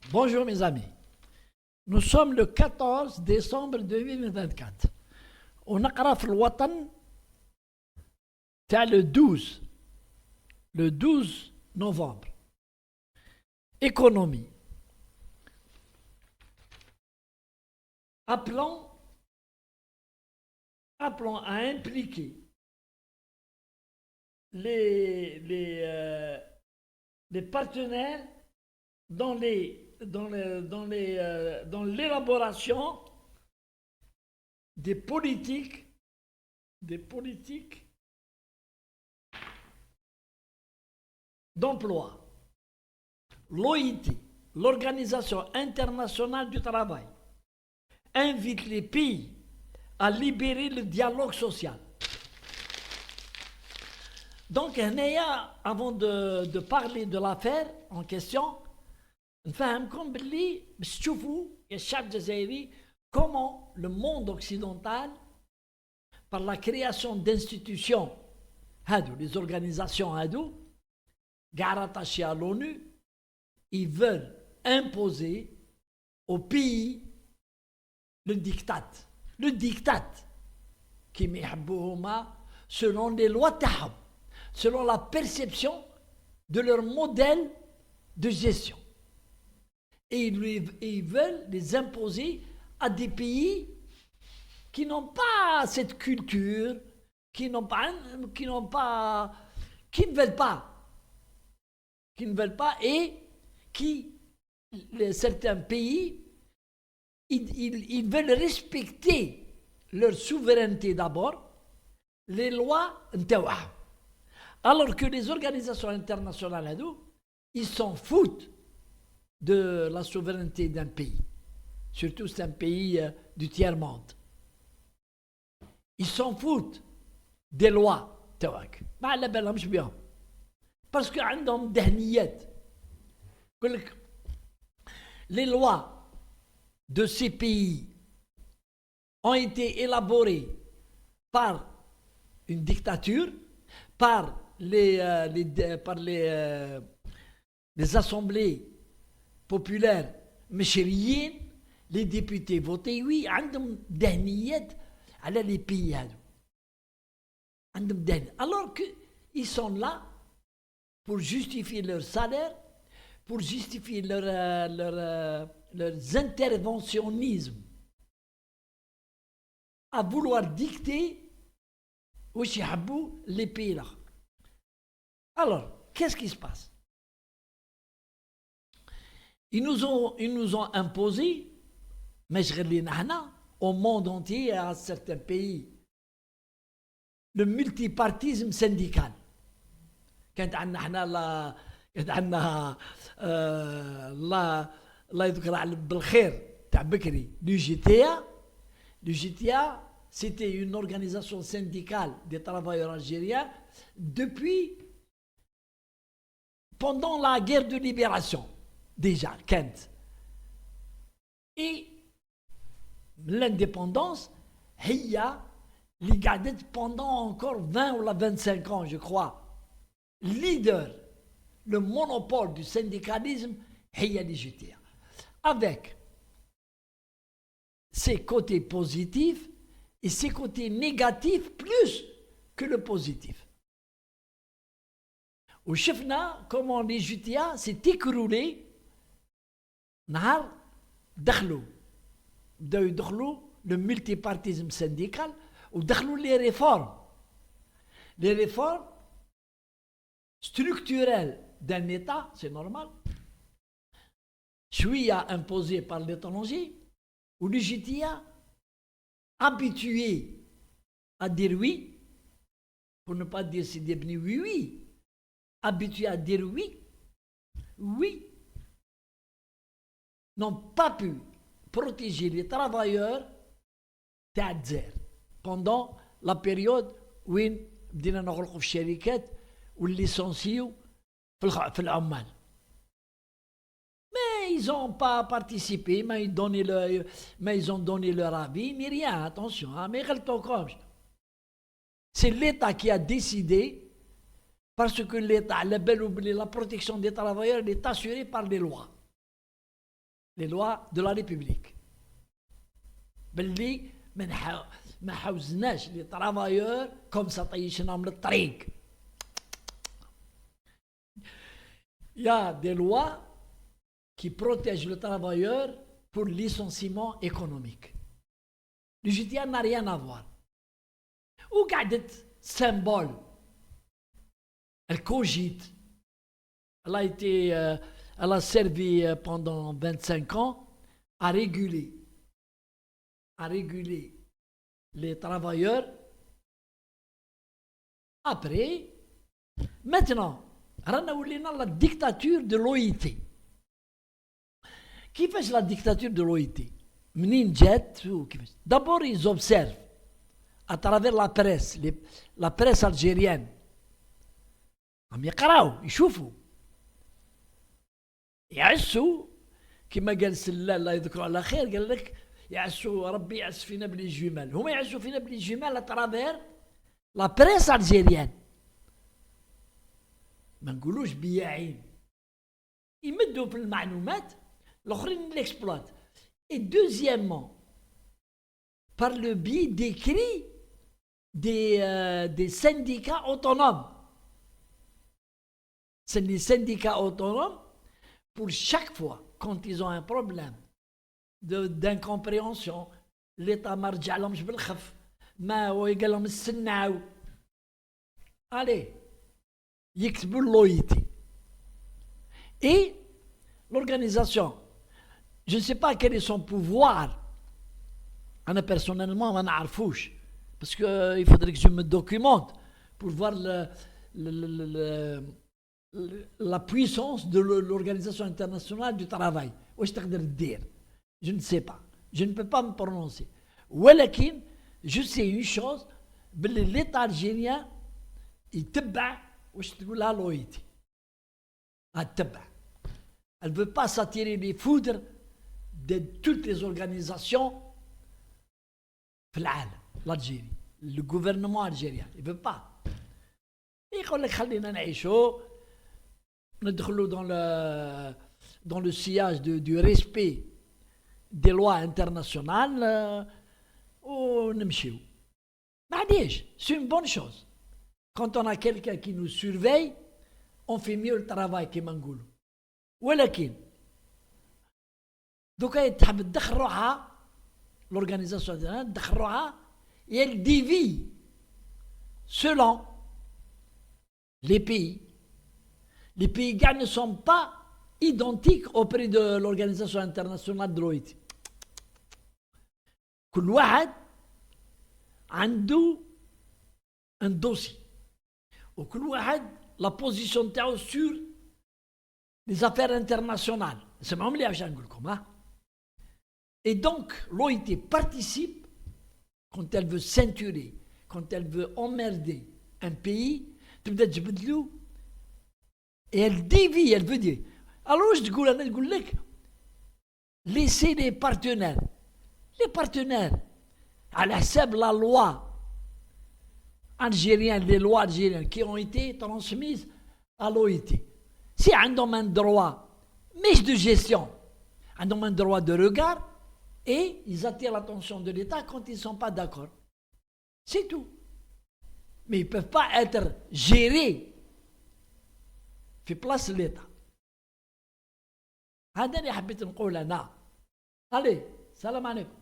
Bonjour mes amis. Nous sommes le 14 décembre 2024. ونقرا في الوطن تاع le 12 novembre. Économie. Appelons à impliquer les partenaires dans l'élaboration des politiques d'emploi. L'OIT, l'Organisation internationale du travail, invite les pays à libérer le dialogue social. Donc, avant de parler de l'affaire en question, نفهمكم باللي باش تشوفوا يا الشعب الجزائري comment le monde occidental par la création d'institutions les organisations rattachées à l'ONU, ils veulent imposer au pays le diktat qui selon les lois تاعهم, selon la perception de leur modèle de gestion. Et ils veulent les imposer à des pays qui n'ont pas cette culture, qui ne veulent pas, et certains pays, ils veulent respecter leur souveraineté d'abord, les lois نتاعهم. Alors que les organisations internationales, ils s'en foutent de la souveraineté d'un pays. Surtout c'est un pays du tiers-monde. Ils s'en foutent des lois تاعك. ما على بالهمش بهم. Parce que عندهم دهنيات. Les lois de ces pays ont été élaborées par une dictature, par les assemblées populaires مشريين, les députés votés, oui, عندهم دهنيات على les pays هادو. عندهم دهن. Alors qu'ils sont là pour justifier leur salaire, pour justifier leurs interventionnismes, à vouloir dicter واش يحبوا les pays là. Alors, qu'est-ce qui se passe? Ils nous ont imposé, mais au monde entier et à certains pays, le multipartisme syndical. كانت عندنا احنا كانت عندنا الله يذكر بالخير تاع بكري le GTA, c'était une organisation syndicale des travailleurs algériens pendant la guerre de libération. Déjà, Kent. Et l'indépendance, il y a les gardettes pendant encore 20 ou 25 ans, je crois. Leader, le monopole du syndicalisme, il y a les GTA. Avec ses côtés positifs et ses côtés négatifs plus que le positif. Au chefna, comment les GTA s'est écroulé. نهار بداو يدخلوا le multipartisme syndical ودخلوا les réformes structurelles d'un État, c'est normal, شوية imposé par l'étranger, où le GTA habitué à dire oui, pour ne pas dire c'est devenu oui, habitué à dire oui, n'ont pas pu protéger les travailleurs تاع pendant la période où بدينا نغلقوا في الشركات والليسونسيو في العمال. Mais ils n'ont pas participé, mais ils ont donné leur avis, ni rien, attention, mais c'est l'État qui a décidé, parce que l'État, la protection des travailleurs est assurée par les lois. les lois de la République. باللي ما حوزناش les travailleurs comme ça طيشنا من الطريق. Il y a des lois qui protègent le travailleur pour licenciement économique. Le GTA n'a rien à voir. وقعدت symbole. Elle cogite. Elle a servi pendant 25 ans à réguler les travailleurs. Après, maintenant, رانا ولينا la dictature de l'OIT. كيفاش la dictature de l'OIT؟ منين جات وكيفاش؟ D'abord ils observent à travers la presse algérienne. عم يقراو يشوفوا يعسوا كما قال سلال الله يذكره على خير قال لك يعسوا ربي يعس فينا بلي جمال هما يعسوا فينا بلي جمال اترافير لا بريس الجيريان ما نقولوش بياعين يمدوا في المعلومات الاخرين ليكسبلوات et deuxièmement par le biais d'écrits des syndicats autonomes. C'est les syndicats autonomes pour chaque fois quand ils ont un problème d'incompréhension l'État ما رجع لهمش بالخف ما هو قال لهم استناو allez يكتبوا l'OIT et l'organisation je ne sais pas quel est son pouvoir أنا personnellement ما نعرفوش parce que il faudrait que je me documente pour voir la puissance de l'Organisation internationale du travail. واش تقدر تدير؟ Je ne sais pas. Je ne peux pas me prononcer. ولكن je sais une chose باللي l'État algérien يتبع واش تقولها l'OIT. تتبع. Elle ne veut pas s'attirer les foudres de toutes les organisations في العالم. l'Algérie. Le gouvernement algérien. Il ne veut pas. يقول لك خلينا نعيشوا ندخلوا dans le sillage du respect des lois internationales ونمشيو. معليش, c'est une bonne chose. Quand on a quelqu'un qui nous surveille, on fait mieux le travail كما نقولوا. ولكن دوكا تحب تدخل روحها l'organisation تدخل روحها et elle dévie selon les pays. Les pays ne sont pas identiques auprès de l'Organisation internationale de l'OIT. كل واحد عنده un dossier. وكل واحد la position تاعو sur les affaires internationales. سمعوا مليح واش نقول لكم ها. Et donc l'OIT participe quand elle veut ceinturer, quand elle veut emmerder un pays, تبدا تجبد له et elle dévie, elle veut dire. Alors je تقول أنا نقول لك laissez les partenaires على حساب la loi algérienne, les lois algériennes qui ont été transmises à l'OIT. Si عندهم un droit, mais de gestion, عندهم un droit de regard et ils attirent l'attention de l'État quand ils ne sont pas d'accord. C'est tout. Mais ils ne peuvent pas être gérés في بلاص l'État. هذا اللي حبيت نقول أنا. Allez, salam alaikum.